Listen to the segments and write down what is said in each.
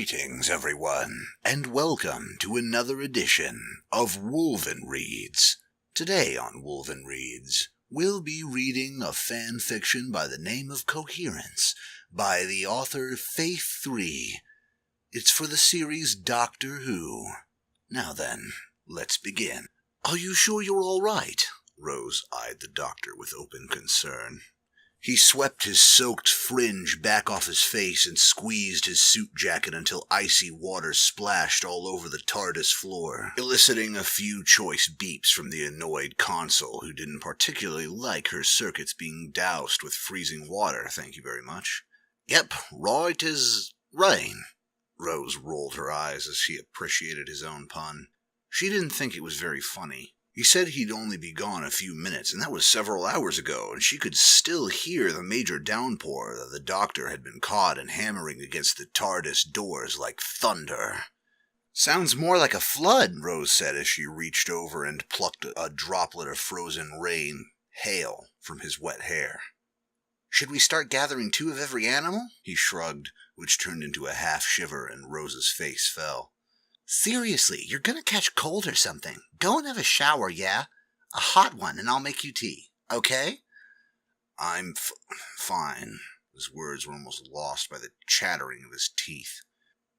Greetings, everyone, and welcome to another edition of Wolvenreign. Today on Wolvenreign, we'll be reading a fan fiction by the name of Koherance by the author Faith 3. It's for the series Doctor Who. Now then, let's begin. Are you sure you're all right? Rose eyed the doctor with open concern. He swept his soaked fringe back off his face and squeezed his suit jacket until icy water splashed all over the TARDIS floor, eliciting a few choice beeps from the annoyed consul who didn't particularly like her circuits being doused with freezing water, thank you very much. Yep, right as rain. Rose rolled her eyes as she appreciated his own pun. She didn't think it was very funny. He said he'd only be gone a few minutes, and that was several hours ago, and she could still hear the major downpour that the doctor had been caught and hammering against the TARDIS doors like thunder. Sounds more like a flood, Rose said as she reached over and plucked a droplet of frozen rain, hail, from his wet hair. Should we start gathering 2 of every animal? He shrugged, which turned into a half shiver, and Rose's face fell. Seriously, you're gonna catch cold or something. Go and have a shower, yeah? A hot one, and I'll make you tea, okay? I'm fine. His words were almost lost by the chattering of his teeth.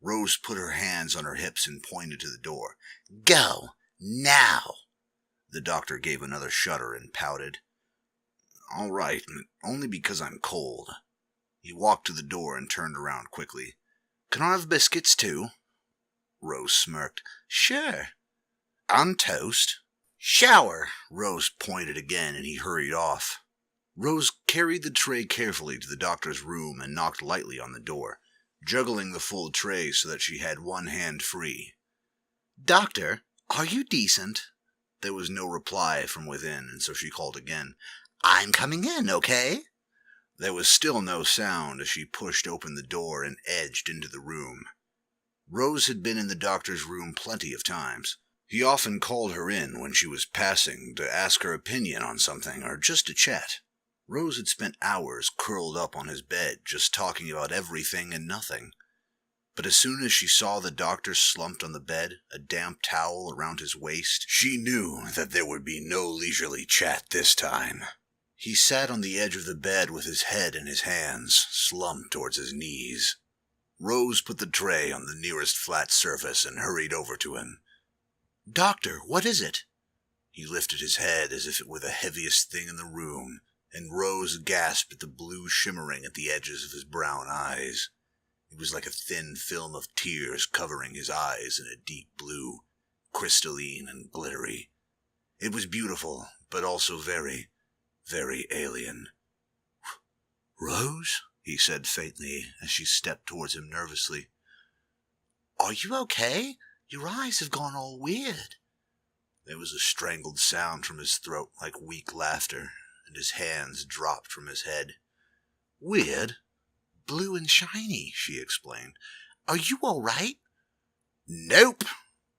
Rose put her hands on her hips and pointed to the door. Go, now! The doctor gave another shudder and pouted. All right, only because I'm cold. He walked to the door and turned around quickly. Can I have biscuits, too? Rose smirked. Sure. On toast? Shower! Rose pointed again, and he hurried off. Rose carried the tray carefully to the doctor's room and knocked lightly on the door, juggling the full tray so that she had one hand free. Doctor, are you decent? There was no reply from within, and so she called again. I'm coming in, okay? There was still no sound as she pushed open the door and edged into the room. Rose had been in the doctor's room plenty of times. He often called her in when she was passing to ask her opinion on something or just to chat. Rose had spent hours curled up on his bed just talking about everything and nothing. But as soon as she saw the doctor slumped on the bed, a damp towel around his waist, she knew that there would be no leisurely chat this time. He sat on the edge of the bed with his head in his hands, slumped towards his knees. Rose put the tray on the nearest flat surface and hurried over to him. Doctor, what is it? He lifted his head as if it were the heaviest thing in the room, and Rose gasped at the blue shimmering at the edges of his brown eyes. It was like a thin film of tears covering his eyes in a deep blue, crystalline and glittery. It was beautiful, but also very, very alien. Rose? He said faintly as she stepped towards him nervously. Are you okay? Your eyes have gone all weird. There was a strangled sound from his throat like weak laughter, and his hands dropped from his head. Weird? Blue and shiny, she explained. Are you all right? Nope.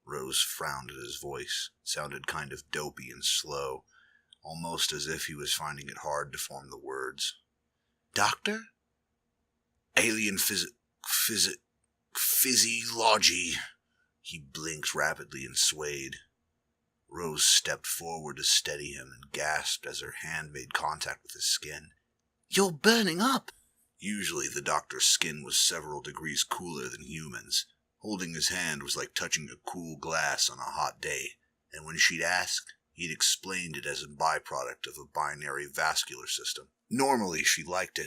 Rose frowned at his voice. It sounded kind of dopey and slow, almost as if he was finding it hard to form the words. Doctor? Alien physiology. He blinked rapidly and swayed. Rose stepped forward to steady him and gasped as her hand made contact with his skin. You're burning up! Usually the doctor's skin was several degrees cooler than humans. Holding his hand was like touching a cool glass on a hot day, and when she'd ask, he'd explained it as a byproduct of a binary vascular system. Normally she liked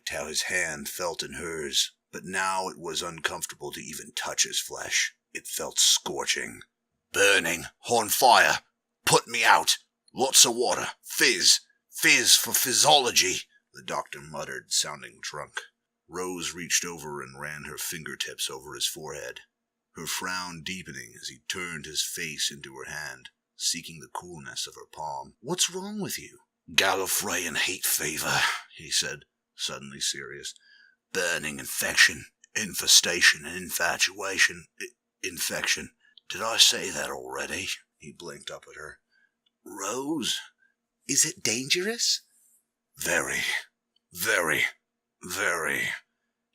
how his hand felt in hers, but now it was uncomfortable to even touch his flesh. It felt scorching. Burning, on fire, put me out, lots of water, fizz for physiology, the doctor muttered, sounding drunk. Rose reached over and ran her fingertips over his forehead, her frown deepening as he turned his face into her hand, seeking the coolness of her palm. What's wrong with you? Gallifreyan heat fever, he said, suddenly serious. Burning infection, infestation, and infatuation. Infection. Did I say that already? He blinked up at her. Rose, is it dangerous? Very, very, very.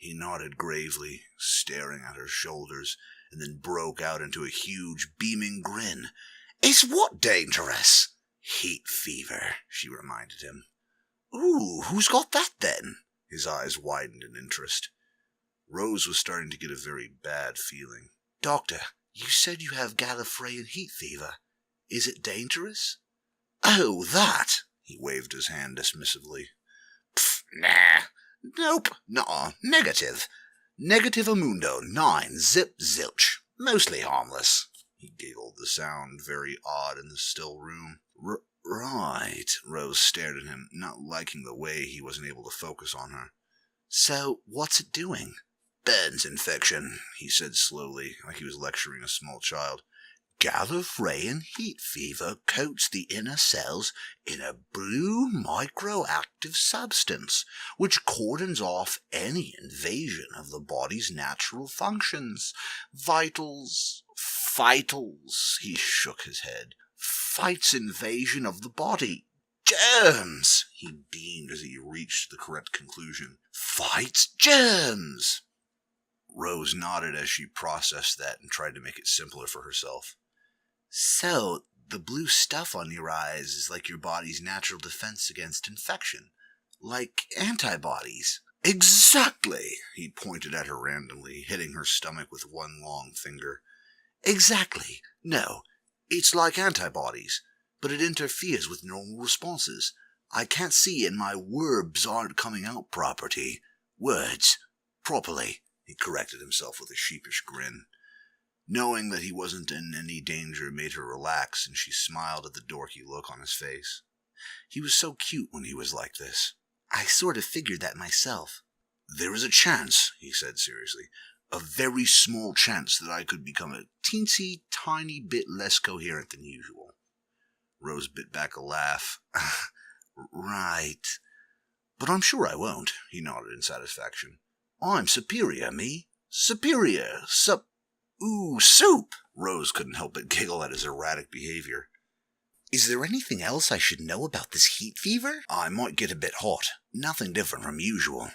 He nodded gravely, staring at her shoulders, and then broke out into a huge, beaming grin. "Is what dangerous?" "Heat fever," she reminded him. "Ooh, who's got that then?" His eyes widened in interest. Rose was starting to get a very bad feeling. "Doctor, you said you have Gallifreyan heat fever. Is it dangerous?" "Oh, that!" He waved his hand dismissively. "Pfft, nah. Nope, nuh-uh, negative. Negative amundo, 9, zip zilch. Mostly harmless." He giggled, the sound very odd in the still room. Right. Rose stared at him, not liking the way he wasn't able to focus on her. "So, what's it doing?" "Burns infection," he said slowly, like he was lecturing a small child. "Gallifreyan heat fever coats the inner cells in a blue microactive substance, which cordons off any invasion of the body's natural functions. Vitals, he shook his head. "Fights invasion of the body. Germs!" He beamed as he reached the correct conclusion. "Fights germs!" Rose nodded as she processed that and tried to make it simpler for herself. "So, the blue stuff on your eyes is like your body's natural defense against infection. Like antibodies." "Exactly!" He pointed at her randomly, hitting her stomach with one long finger. "Exactly. No, it's like antibodies, but it interferes with normal responses. I can't see and my words aren't coming out properly. Properly," he corrected himself with a sheepish grin. Knowing that he wasn't in any danger made her relax, and she smiled at the dorky look on his face. He was so cute when he was like this. "I sort of figured that myself." "There is a chance," he said seriously, "a very small chance that I could become a teensy tiny bit less coherent than usual." Rose bit back a laugh. "Right. But I'm sure I won't," he nodded in satisfaction. "I'm superior, me. Superior. Ooh, soup!" Rose couldn't help but giggle at his erratic behavior. "Is there anything else I should know about this heat fever?" "I might get a bit hot. Nothing different from usual."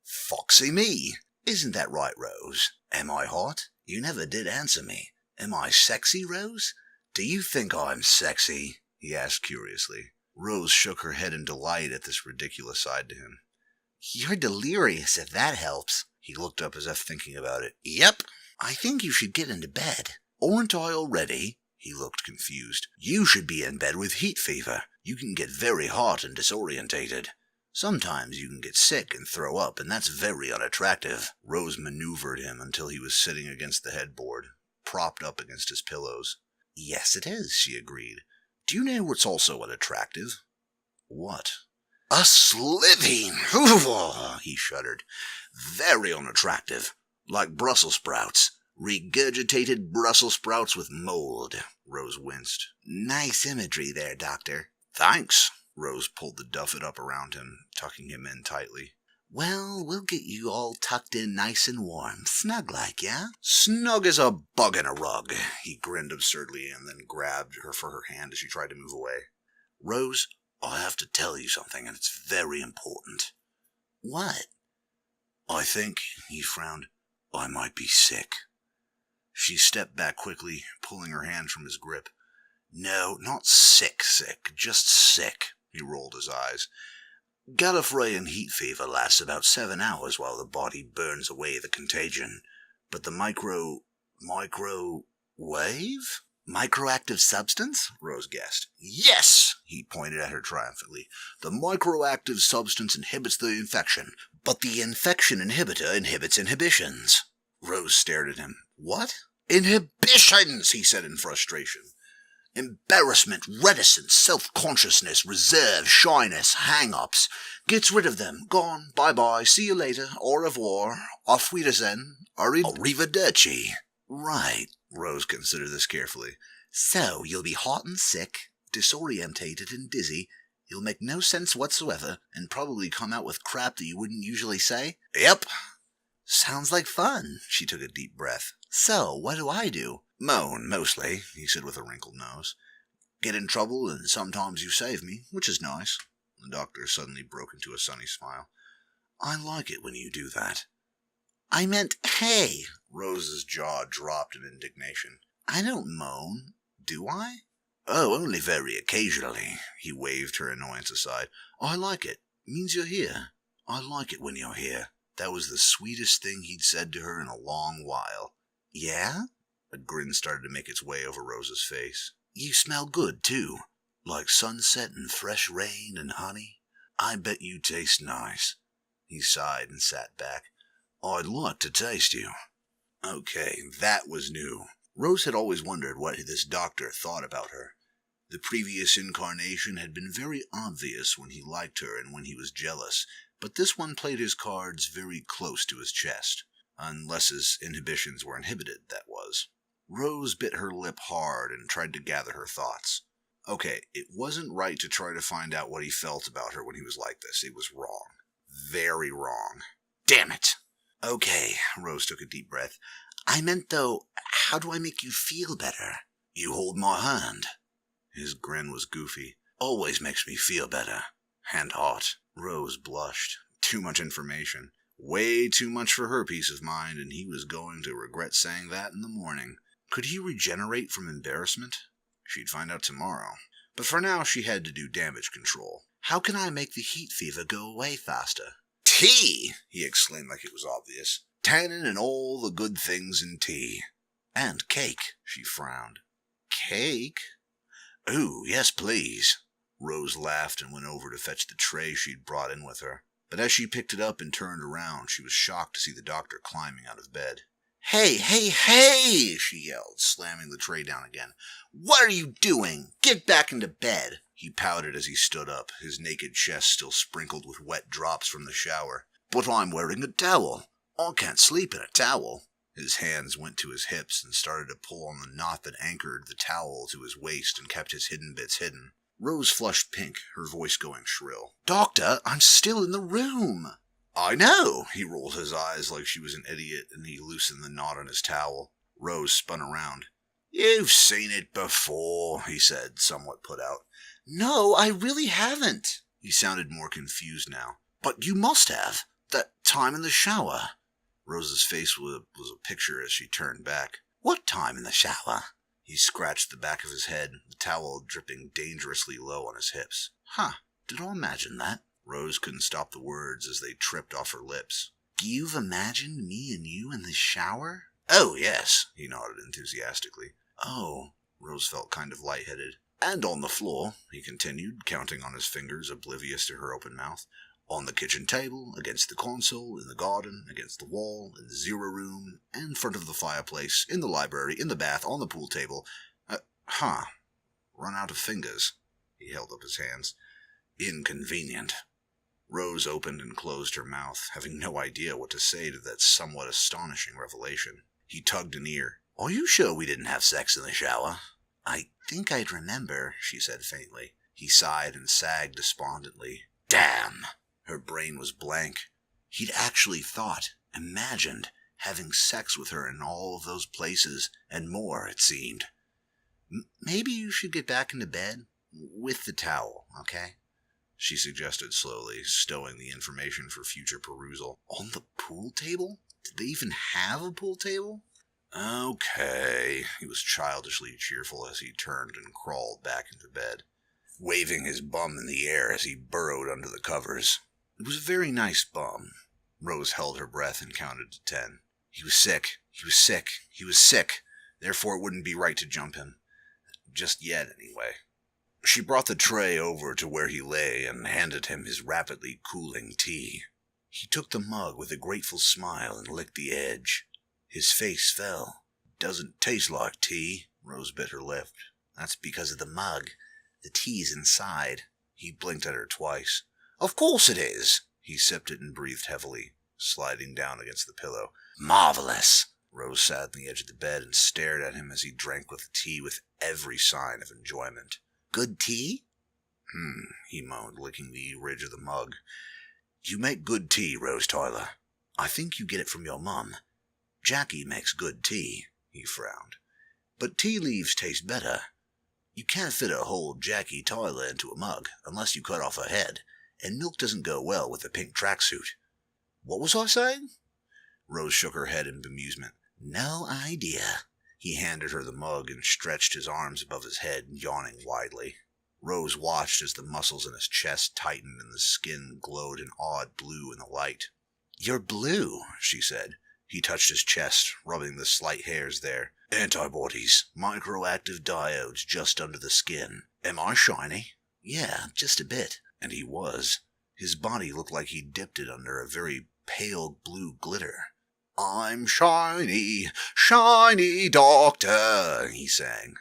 "Foxy me. Isn't that right, Rose? Am I hot? You never did answer me. Am I sexy, Rose? Do you think I'm sexy?" he asked curiously. Rose shook her head in delight at this ridiculous side to him. "You're delirious, if that helps." He looked up as if thinking about it. "Yep. I think you should get into bed." "Aren't I already?" He looked confused. "You should be in bed with heat fever. You can get very hot and disorientated. Sometimes you can get sick and throw up, and that's very unattractive." Rose maneuvered him until he was sitting against the headboard, propped up against his pillows. "Yes, it is," she agreed. "Do you know what's also unattractive?" "What?" "A slitheen!" he shuddered. "Very unattractive. Like Brussels sprouts. Regurgitated Brussels sprouts with mold." Rose winced. "Nice imagery there, Doctor." "Thanks." Rose pulled the duffet up around him, tucking him in tightly. "Well, we'll get you all tucked in nice and warm, snug-like, yeah?" "Snug as a bug in a rug." He grinned absurdly and then grabbed her for her hand as she tried to move away. "Rose, I have to tell you something, and it's very important." "What?" "I think," he frowned, "I might be sick." She stepped back quickly, pulling her hand from his grip. "No, not sick, just sick." He rolled his eyes. "Gallifreyan heat fever lasts about 7 hours while the body burns away the contagion. But the wave? Microactive substance?" Rose guessed. "Yes!" He pointed at her triumphantly. "The microactive substance inhibits the infection, but the infection inhibitor inhibits inhibitions." Rose stared at him. "What?" "Inhibitions," he said in frustration. "Embarrassment, reticence, self-consciousness, reserve, shyness, hang-ups. Gets rid of them. Gone. Bye-bye. See you later. Au revoir. Auf Wiedersehen. Arrivederci." "Right." Rose considered this carefully. "So, you'll be hot and sick, disorientated and dizzy. You'll make no sense whatsoever, and probably come out with crap that you wouldn't usually say?" "Yep." "Sounds like fun." She took a deep breath. "So, what do I do?" "Moan, mostly," he said with a wrinkled nose. "Get in trouble, and sometimes you save me, which is nice." The doctor suddenly broke into a sunny smile. I like it when you do that. I meant, hey! Rose's jaw dropped in indignation. I don't moan, do I? Oh, only very occasionally. He waved her annoyance aside. I like it. Means you're here. I like it when you're here. That was the sweetest thing he'd said to her in a long while. Yeah? A grin started to make its way over Rose's face. You smell good, too. Like sunset and fresh rain and honey. I bet you taste nice. He sighed and sat back. I'd like to taste you. Okay, that was new. Rose had always wondered what this doctor thought about her. The previous incarnation had been very obvious when he liked her and when he was jealous, but this one played his cards very close to his chest. Unless his inhibitions were inhibited, that was. Rose bit her lip hard and tried to gather her thoughts. Okay, it wasn't right to try to find out what he felt about her when he was like this. It was wrong. Very wrong. Damn it! Okay, Rose took a deep breath. I meant, though, how do I make you feel better? You hold my hand. His grin was goofy. Always makes me feel better. And hot. Rose blushed. Too much information. Way too much for her peace of mind, and he was going to regret saying that in the morning. Could he regenerate from embarrassment? She'd find out tomorrow. But for now, she had to do damage control. How can I make the heat fever go away faster? Tea! He exclaimed like it was obvious. Tannin and all the good things in tea. And cake, she frowned. Cake? Ooh, yes, please. Rose laughed and went over to fetch the tray she'd brought in with her. But as she picked it up and turned around, she was shocked to see the doctor climbing out of bed. Hey, hey, hey! She yelled, slamming the tray down again. What are you doing? Get back into bed! He pouted as he stood up, his naked chest still sprinkled with wet drops from the shower. But I'm wearing a towel. I can't sleep in a towel. His hands went to his hips and started to pull on the knot that anchored the towel to his waist and kept his hidden bits hidden. Rose flushed pink, her voice going shrill. Doctor, I'm still in the room. I know. He rolled his eyes like she was an idiot, and he loosened the knot on his towel. Rose spun around. You've seen it before, he said, somewhat put out. No, I really haven't. He sounded more confused now. But you must have. That time in the shower. Rose's face was a picture as she turned back. What time in the shower? He scratched the back of his head, the towel dripping dangerously low on his hips. Huh, did I imagine that? Rose couldn't stop the words as they tripped off her lips. You've imagined me and you in the shower? Oh, yes, he nodded enthusiastically. Oh, Rose felt kind of lightheaded. And on the floor, he continued, counting on his fingers, oblivious to her open mouth. On the kitchen table, against the console, in the garden, against the wall, in the zero room, in front of the fireplace, in the library, in the bath, on the pool table. Run out of fingers. He held up his hands. Inconvenient. Rose opened and closed her mouth, having no idea what to say to that somewhat astonishing revelation. He tugged an ear. Are you sure we didn't have sex in the shower? I think I'd remember, she said faintly. He sighed and sagged despondently. Damn! Her brain was blank. He'd actually imagined, having sex with her in all of those places, and more, it seemed. Maybe you should get back into bed with the towel, okay? She suggested slowly, stowing the information for future perusal. On the pool table? Did they even have a pool table? Okay. He was childishly cheerful as he turned and crawled back into bed, waving his bum in the air as he burrowed under the covers. It was a very nice bum. Rose held her breath and counted to 10. He was sick. He was sick. He was sick. Therefore it wouldn't be right to jump him. Just yet, anyway. She brought the tray over to where he lay and handed him his rapidly cooling tea. He took the mug with a grateful smile and licked the edge. His face fell. Doesn't taste like tea, Rose bit her lip. That's because of the mug. The tea's inside. He blinked at her twice. Of course it is. He sipped it and breathed heavily, sliding down against the pillow. Marvelous. Rose sat on the edge of the bed and stared at him as he drank with the tea with every sign of enjoyment. Good tea? He moaned, licking the ridge of the mug. You make good tea, Rose Tyler. I think you get it from your mum. Jackie makes good tea, he frowned. But tea leaves taste better. You can't fit a whole Jackie Tyler into a mug unless you cut off her head, and milk doesn't go well with a pink tracksuit. What was I saying? Rose shook her head in bemusement. No idea. He handed her the mug and stretched his arms above his head, yawning widely. Rose watched as the muscles in his chest tightened and the skin glowed an odd blue in the light. You're blue, she said. He touched his chest, rubbing the slight hairs there. Antibodies, microactive diodes just under the skin. Am I shiny? Yeah, just a bit. And he was. His body looked like he dipped it under a very pale blue glitter. I'm shiny, shiny doctor, he sang.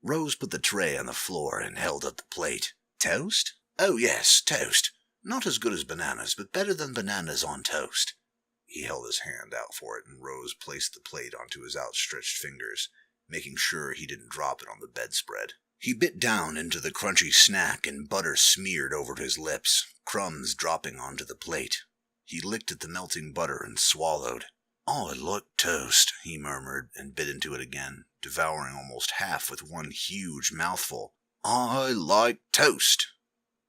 Rose put the tray on the floor and held up the plate. Toast? Oh yes, toast. Not as good as bananas, but better than bananas on toast. He held his hand out for it, and Rose placed the plate onto his outstretched fingers, making sure he didn't drop it on the bedspread. He bit down into the crunchy snack, and butter smeared over his lips, crumbs dropping onto the plate. He licked at the melting butter and swallowed. I like toast, he murmured, and bit into it again, devouring almost half with one huge mouthful. I like toast.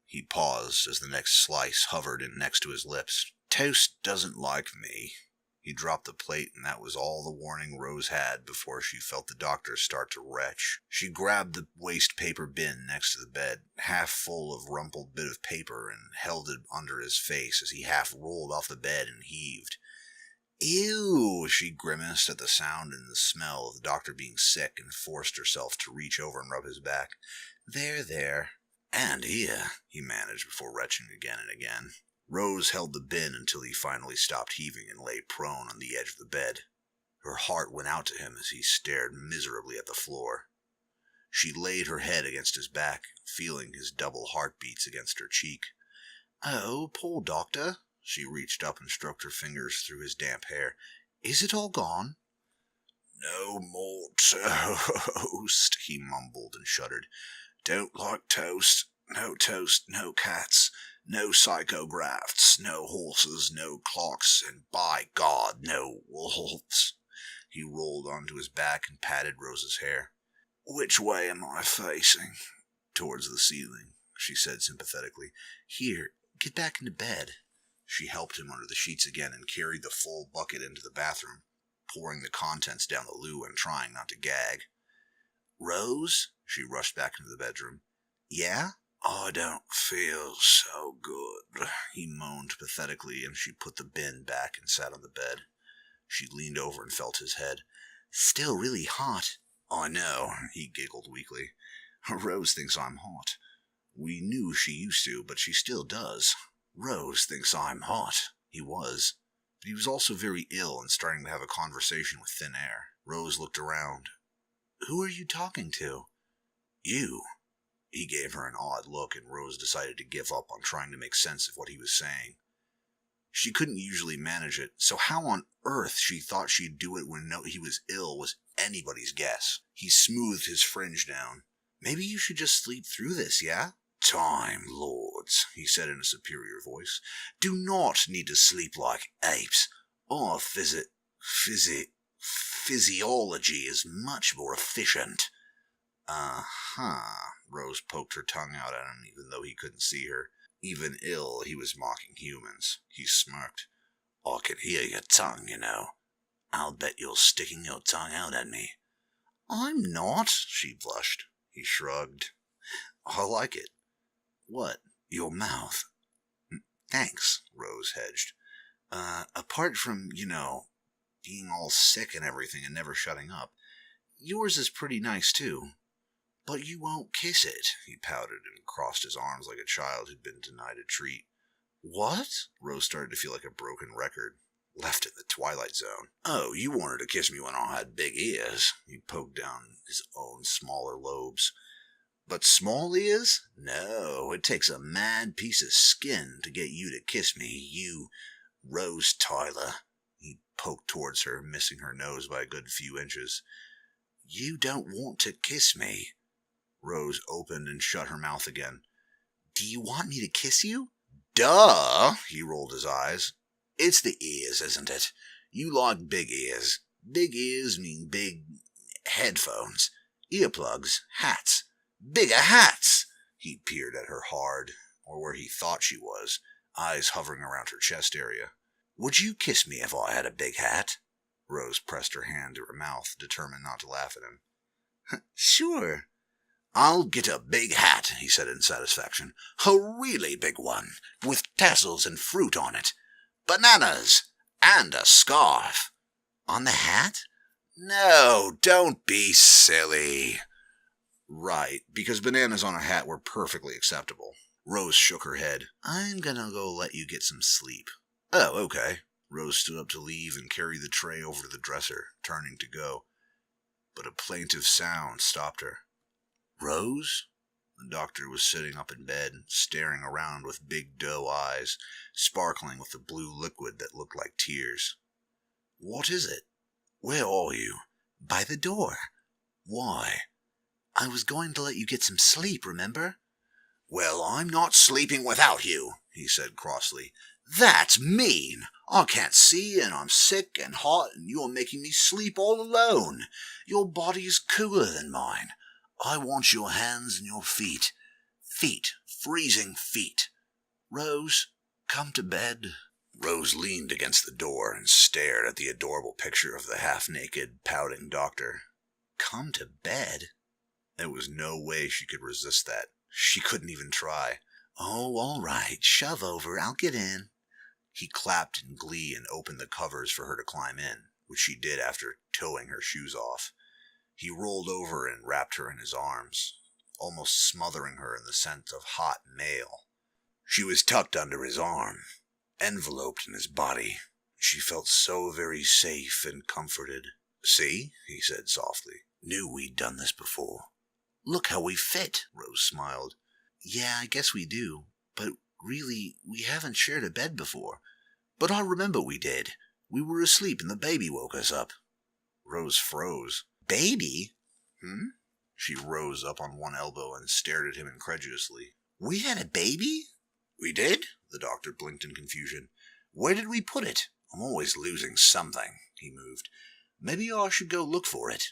He paused as the next slice hovered in next to his lips. Toast doesn't like me. He dropped the plate, and that was all the warning Rose had before she felt the doctor start to retch. She grabbed the waste paper bin next to the bed, half full of rumpled bit of paper, and held it under his face as he half rolled off the bed and heaved. Ew, she grimaced at the sound and the smell of the doctor being sick and forced herself to reach over and rub his back. There. And here, he managed before retching again and again. Rose held the bin until he finally stopped heaving and lay prone on the edge of the bed. Her heart went out to him as he stared miserably at the floor. She laid her head against his back, feeling his double heartbeats against her cheek. Oh, poor doctor. She reached up and stroked her fingers through his damp hair. Is it all gone? No more toast, he mumbled and shuddered. Don't like toast. No toast, no cats, no psychographs, no horses, no clocks, and by God, no wolves. He rolled onto his back and patted Rose's hair. Which way am I facing? Towards the ceiling, she said sympathetically. Here, get back into bed. She helped him under the sheets again and carried the full bucket into the bathroom, pouring the contents down the loo and trying not to gag. Rose? She rushed back into the bedroom. Yeah? I don't feel so good, he moaned pathetically, and she put the bin back and sat on the bed. She leaned over and felt his head. Still really hot. I know, he giggled weakly. Rose thinks I'm hot. We knew she used to, but she still does. Rose thinks I'm hot. He was. But he was also very ill and starting to have a conversation with thin air. Rose looked around. Who are you talking to? You. He gave her an odd look, and Rose decided to give up on trying to make sense of what he was saying. She couldn't usually manage it, so how on earth she thought she'd do it when he was ill was anybody's guess. He smoothed his fringe down. Maybe you should just sleep through this, yeah? Time Lords, he said in a superior voice, do not need to sleep like apes. Our physiology is much more efficient. Rose poked her tongue out at him, even though he couldn't see her. Even ill, he was mocking humans. He smirked. I can hear your tongue, you know. I'll bet you're sticking your tongue out at me. I'm not, she blushed. He shrugged. I like it. What? Your mouth. Thanks, Rose hedged. Apart from, being all sick and everything and never shutting up, yours is pretty nice, too. But you won't kiss it, he pouted and crossed his arms like a child who'd been denied a treat. What? Rose started to feel like a broken record, left in the twilight zone. Oh, you wanted to kiss me when I had big ears. He poked down his own smaller lobes. But small ears? No, it takes a mad piece of skin to get you to kiss me, you Rose Tyler. He poked towards her, missing her nose by a good few inches. You don't want to kiss me. Rose opened and shut her mouth again. Do you want me to kiss you? Duh! He rolled his eyes. It's the ears, isn't it? You like big ears. Big ears mean big headphones, earplugs, hats. Bigger hats! He peered at her hard, or where he thought she was, eyes hovering around her chest area. Would you kiss me if I had a big hat? Rose pressed her hand to her mouth, determined not to laugh at him. Sure. I'll get a big hat, he said in satisfaction. A really big one, with tassels and fruit on it. Bananas, and a scarf. On the hat? No, don't be silly. Right, because bananas on a hat were perfectly acceptable. Rose shook her head. I'm gonna go let you get some sleep. Oh, okay. Rose stood up to leave and carry the tray over to the dresser, turning to go. But a plaintive sound stopped her. Rose? The doctor was sitting up in bed, staring around with big doe eyes, sparkling with the blue liquid that looked like tears. What is it? Where are you? By the door. Why? I was going to let you get some sleep, remember? Well, I'm not sleeping without you, he said crossly. That's mean. I can't see, and I'm sick and hot, and you're making me sleep all alone. Your body's cooler than mine. I want your hands and your feet. Feet, freezing feet. Rose, come to bed. Rose leaned against the door and stared at the adorable picture of the half-naked, pouting doctor. Come to bed? There was no way she could resist that. She couldn't even try. Oh, all right, shove over, I'll get in. He clapped in glee and opened the covers for her to climb in, which she did after towing her shoes off. He rolled over and wrapped her in his arms, almost smothering her in the scent of hot mail. She was tucked under his arm, enveloped in his body. She felt so very safe and comforted. See, he said softly. Knew we'd done this before. Look how we fit, Rose smiled. Yeah, I guess we do, but really, we haven't shared a bed before. But I remember we did. We were asleep and the baby woke us up. Rose froze. Baby? She rose up on one elbow and stared at him incredulously. We had a baby? We did? The doctor blinked in confusion. Where did we put it? I'm always losing something, he moved. Maybe I should go look for it.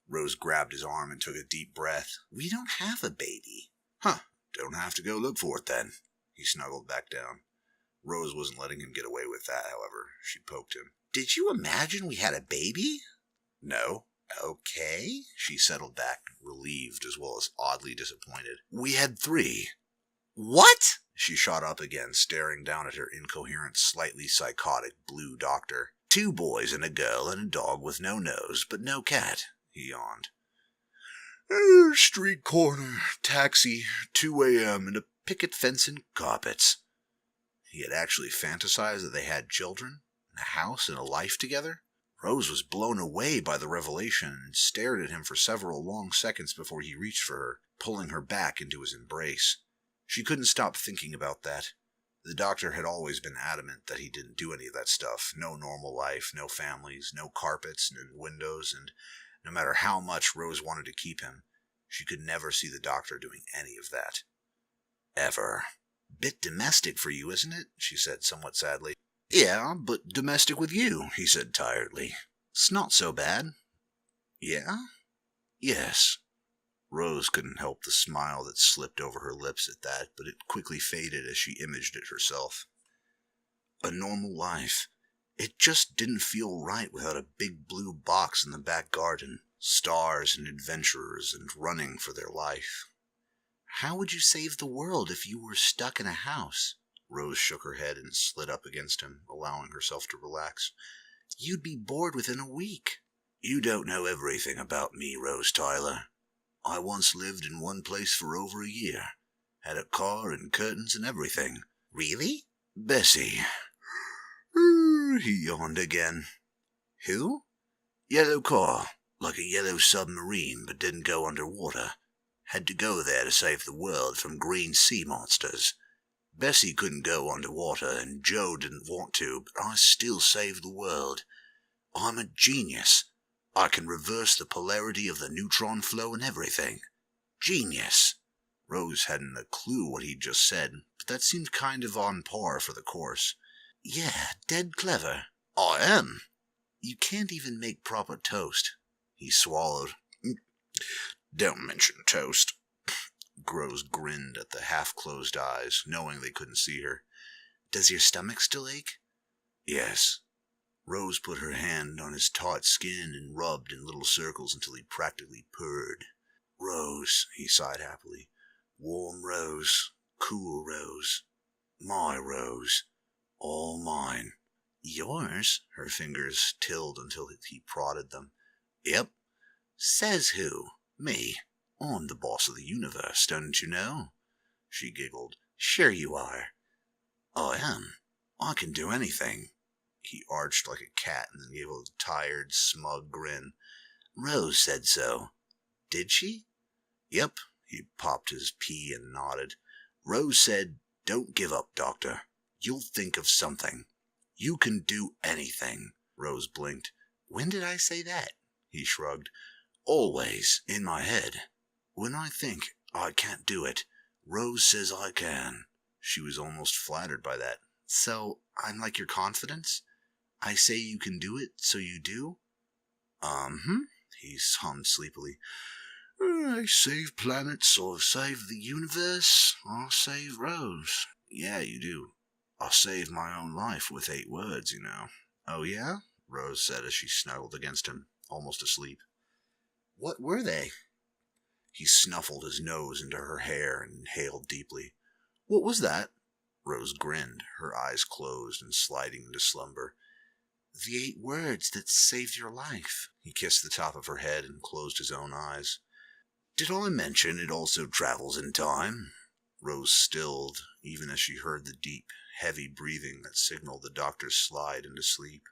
Rose grabbed his arm and took a deep breath. We don't have a baby. Huh, don't have to go look for it then. He snuggled back down. Rose wasn't letting him get away with that, however. She poked him. Did you imagine we had a baby? No. Okay. She settled back, relieved as well as oddly disappointed. We had 3. What? She shot up again, staring down at her incoherent, slightly psychotic blue doctor. 2 boys and a girl and a dog with no nose, but no cat, he yawned. Street corner, taxi, 2 a.m., and a picket fence and carpets. He had actually fantasized that they had children, and a house and a life together? Rose was blown away by the revelation and stared at him for several long seconds before he reached for her, pulling her back into his embrace. She couldn't stop thinking about that. The doctor had always been adamant that he didn't do any of that stuff. No normal life, no families, no carpets and windows, and no matter how much Rose wanted to keep him, she could never see the doctor doing any of that. Ever. Bit domestic for you, isn't it? She said somewhat sadly. Yeah, but domestic with you, he said tiredly. It's not so bad. Yeah? Yes. Rose couldn't help the smile that slipped over her lips at that, but it quickly faded as she imaged it herself. A normal life. It just didn't feel right without a big blue box in the back garden, stars and adventurers and running for their life. How would you save the world if you were stuck in a house? Rose shook her head and slid up against him, allowing herself to relax. You'd be bored within a week. You don't know everything about me, Rose Tyler. I once lived in one place for over a year. Had a car and curtains and everything. Really? Bessie. He yawned again. Who? Yellow car. Like a yellow submarine, but didn't go underwater. Had to go there to save the world from green sea monsters. Bessie couldn't go underwater, and Joe didn't want to, but I still saved the world. I'm a genius. I can reverse the polarity of the neutron flow and everything. Genius. Rose hadn't a clue what he'd just said, but that seemed kind of on par for the course. Yeah, dead clever. I am. You can't even make proper toast. He swallowed. Don't mention toast. Rose grinned at the half-closed eyes, knowing they couldn't see her. Does your stomach still ache? Yes. Rose put her hand on his taut skin and rubbed in little circles until he practically purred. Rose, he sighed happily. Warm rose, cool rose, my rose, all mine. Yours? Her fingers tilled until he prodded them. Yep. Says who? Me. I'm the boss of the universe, don't you know? She giggled. Sure you are. I am. I can do anything. He arched like a cat and then gave a tired, smug grin. Rose said so. Did she? Yep. He popped his pea and nodded. Rose said, don't give up, Doctor. You'll think of something. You can do anything. Rose blinked. When did I say that? He shrugged. Always in my head. When I think I can't do it, Rose says I can. She was almost flattered by that. So, I'm like your confidence? I say you can do it, so you do? He hummed sleepily. I save planets or save the universe or save Rose. Yeah, you do. I save my own life with 8 words, you know. Oh, yeah? Rose said as she snuggled against him, almost asleep. What were they? He snuffled his nose into her hair and inhaled deeply. What was that? Rose grinned, her eyes closed and sliding into slumber. The 8 words that saved your life. He kissed the top of her head and closed his own eyes. Did I mention it also travels in time? Rose stilled, even as she heard the deep, heavy breathing that signaled the doctor's slide into sleep.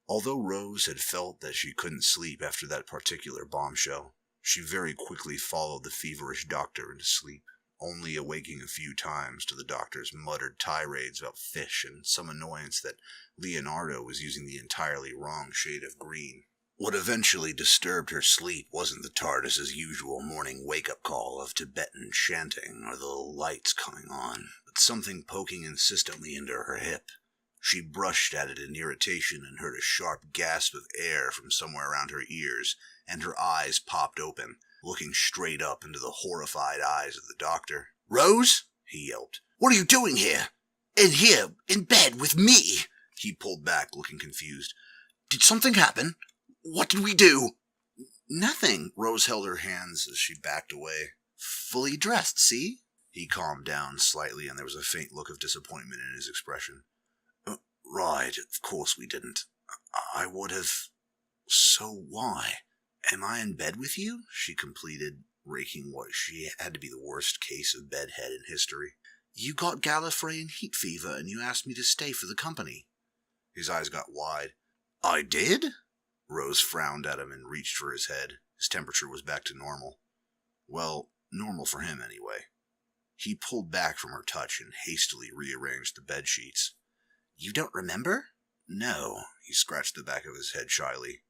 Although Rose had felt that she couldn't sleep after that particular bombshell, she very quickly followed the feverish doctor into sleep, only awaking a few times to the doctor's muttered tirades about fish and some annoyance that Leonardo was using the entirely wrong shade of green. What eventually disturbed her sleep wasn't the TARDIS's usual morning wake-up call of Tibetan chanting or the lights coming on, but something poking insistently into her hip. She brushed at it in irritation and heard a sharp gasp of air from somewhere around her ears, and her eyes popped open, looking straight up into the horrified eyes of the doctor. Rose? He yelped. What are you doing here? In bed with me? He pulled back, looking confused. Did something happen? What did we do? Nothing. Rose held her hands as she backed away. Fully dressed, see? He calmed down slightly, and there was a faint look of disappointment in his expression. Right, of course we didn't. I would have... So why? Am I in bed with you? She completed, raking what she had to be the worst case of bedhead in history. You got Gallifrey and heat fever, and you asked me to stay for the company. His eyes got wide. I did? Rose frowned at him and reached for his head. His temperature was back to normal. Well, normal for him anyway. He pulled back from her touch and hastily rearranged the bed sheets. You don't remember? No, he scratched the back of his head shyly.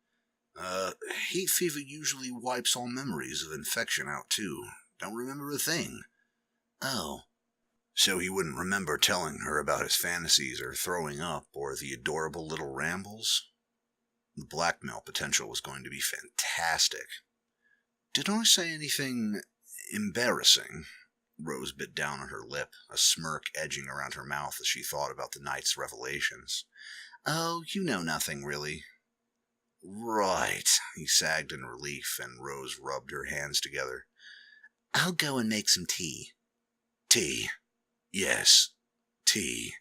Heat fever usually wipes all memories of infection out too. Don't remember a thing. Oh. So he wouldn't remember telling her about his fantasies or throwing up or the adorable little rambles? The blackmail potential was going to be fantastic. Did I say anything embarrassing? Rose bit down on her lip, a smirk edging around her mouth as she thought about the night's revelations. Oh, you know nothing, really. Right, he sagged in relief, and Rose rubbed her hands together. I'll go and make some tea. Tea? Yes, tea.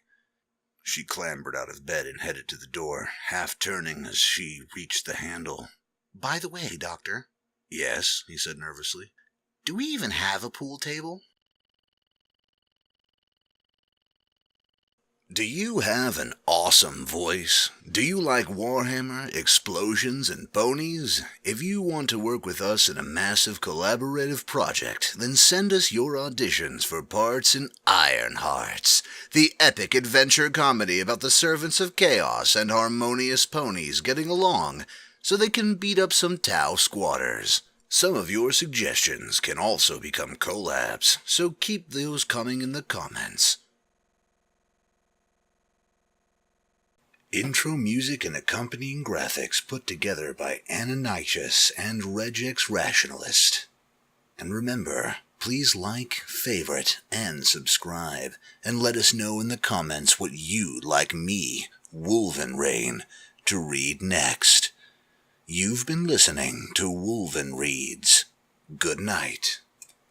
She clambered out of bed and headed to the door, half turning as she reached the handle. By the way, Doctor. Yes, he said nervously. Do we even have a pool table? Do you have an awesome voice? Do you like Warhammer, explosions, and ponies? If you want to work with us in a massive collaborative project, then send us your auditions for parts in Ironhearts, the epic adventure comedy about the servants of chaos and harmonious ponies getting along so they can beat up some Tau squatters. Some of your suggestions can also become collabs, so keep those coming in the comments. Intro music and accompanying graphics put together by Annanychus and Regex Rationalist. And remember, please like, favorite, and subscribe, and let us know in the comments what you'd like me Wolvenreign to read next. You've been listening to Wolven Reads. Good night.